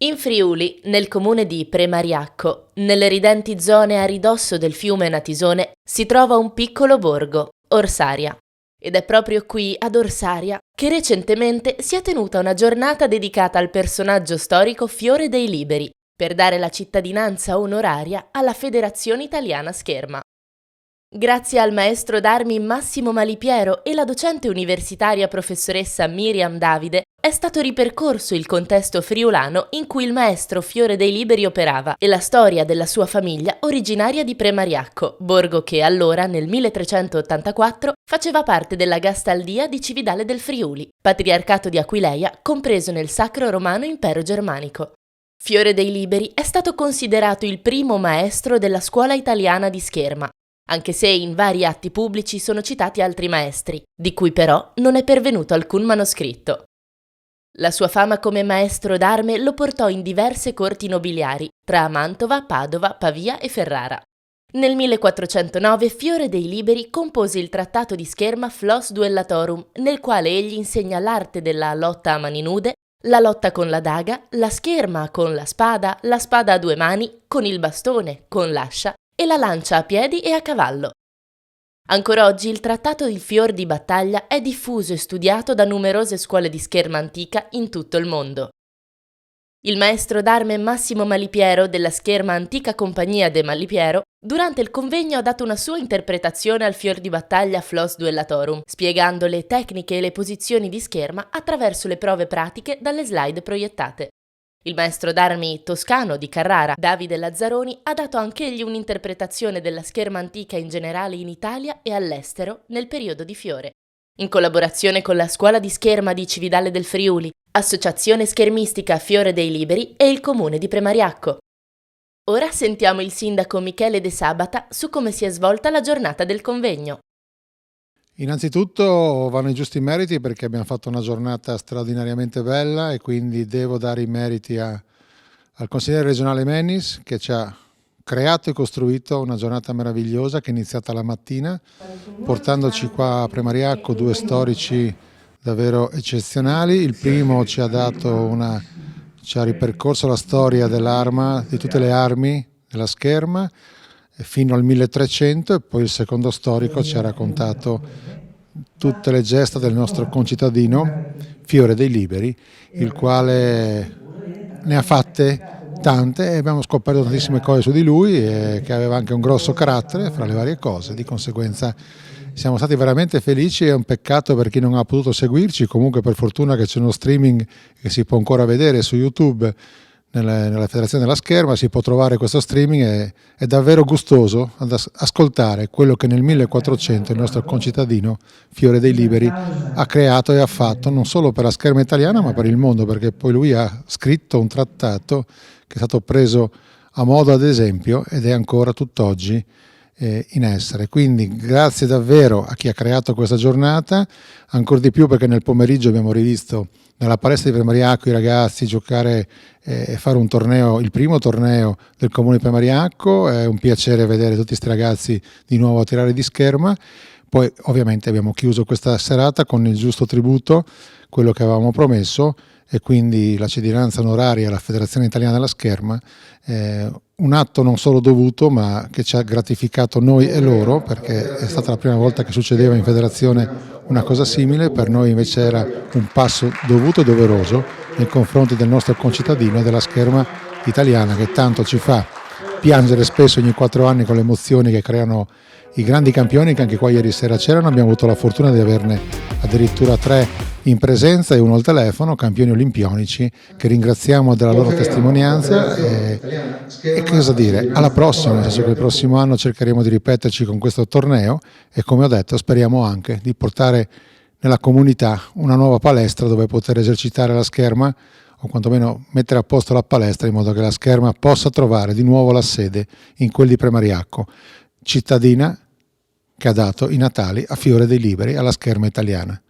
In Friuli, nel comune di Premariacco, nelle ridenti zone a ridosso del fiume Natisone, si trova un piccolo borgo, Orsaria. Ed è proprio qui, ad Orsaria, che recentemente si è tenuta una giornata dedicata al personaggio storico Fiore dei Liberi, per dare la cittadinanza onoraria alla Federazione Italiana Scherma. Grazie al maestro d'armi Massimo Malipiero e la docente universitaria professoressa Miriam Davide è stato ripercorso il contesto friulano in cui il maestro Fiore dei Liberi operava e la storia della sua famiglia originaria di Premariacco, borgo che allora, nel 1384, faceva parte della Gastaldia di Cividale del Friuli, patriarcato di Aquileia compreso nel Sacro Romano Impero Germanico. Fiore dei Liberi è stato considerato il primo maestro della scuola italiana di Scherma, anche se in vari atti pubblici sono citati altri maestri, di cui però non è pervenuto alcun manoscritto. La sua fama come maestro d'arme lo portò in diverse corti nobiliari, tra Mantova, Padova, Pavia e Ferrara. Nel 1409 Fiore dei Liberi compose il trattato di Scherma Flos Duellatorum, nel quale egli insegna l'arte della lotta a mani nude, la lotta con la daga, la scherma con la spada a due mani, con il bastone, con l'ascia, e la lancia a piedi e a cavallo. Ancora oggi il trattato di Fior di Battaglia è diffuso e studiato da numerose scuole di scherma antica in tutto il mondo. Il maestro d'arme Massimo Malipiero della Scherma Antica Compagnia de Malipiero durante il convegno ha dato una sua interpretazione al Fior di Battaglia Flos Duellatorum, spiegando le tecniche e le posizioni di scherma attraverso le prove pratiche dalle slide proiettate. Il maestro d'armi toscano di Carrara, Davide Lazzaroni, ha dato anch'egli un'interpretazione della scherma antica in generale in Italia e all'estero nel periodo di Fiore. In collaborazione con la Scuola di Scherma di Cividale del Friuli, Associazione Schermistica Fiore dei Liberi e il Comune di Premariacco. Ora sentiamo il sindaco Michele De Sabata su come si è svolta la giornata del convegno. Innanzitutto vanno i giusti meriti perché abbiamo fatto una giornata straordinariamente bella e quindi devo dare i meriti al consigliere regionale Mennis che ci ha creato e costruito una giornata meravigliosa che è iniziata la mattina portandoci qua a Premariacco due storici davvero eccezionali. Il primo ci ha ripercorso la storia dell'arma, di tutte le armi della Scherma fino al 1300 e poi il secondo storico ci ha raccontato tutte le gesta del nostro concittadino Fiore dei Liberi, il quale ne ha fatte tante e abbiamo scoperto tantissime cose su di lui e che aveva anche un grosso carattere fra le varie cose, di conseguenza siamo stati veramente felici. È un peccato per chi non ha potuto seguirci, comunque per fortuna che c'è uno streaming che si può ancora vedere su YouTube nella Federazione della Scherma, si può trovare questo streaming e è davvero gustoso ad ascoltare quello che nel 1400 il nostro concittadino Fiore dei Liberi ha creato e ha fatto non solo per la Scherma italiana ma per il mondo, perché poi lui ha scritto un trattato che è stato preso a modo ad esempio ed è ancora tutt'oggi in essere. Quindi grazie davvero a chi ha creato questa giornata, ancora di più perché nel pomeriggio abbiamo rivisto nella palestra di Premariacco i ragazzi giocare e fare un torneo, il primo torneo del comune di Premariacco. È un piacere vedere tutti questi ragazzi di nuovo a tirare di scherma. Poi ovviamente abbiamo chiuso questa serata con il giusto tributo, quello che avevamo promesso, e quindi la cittadinanza onoraria alla Federazione Italiana della Scherma, un atto non solo dovuto ma che ci ha gratificato noi e loro, perché è stata la prima volta che succedeva in federazione una cosa simile. Per noi invece era un passo dovuto e doveroso nei confronti del nostro concittadino e della Scherma italiana, che tanto ci fa piangere spesso ogni 4 anni con le emozioni che creano i grandi campioni, che anche qua ieri sera c'erano. Abbiamo avuto la fortuna di averne addirittura 3 in presenza e 1 al telefono, campioni olimpionici, che ringraziamo della loro testimonianza e cosa dire, alla prossima, nel senso che il prossimo anno cercheremo di ripeterci con questo torneo e, come ho detto, speriamo anche di portare nella comunità una nuova palestra dove poter esercitare la Scherma, o quantomeno mettere a posto la palestra in modo che la Scherma possa trovare di nuovo la sede in quel di Premariacco, cittadina che ha dato i natali a Fiore dei Liberi alla Scherma italiana.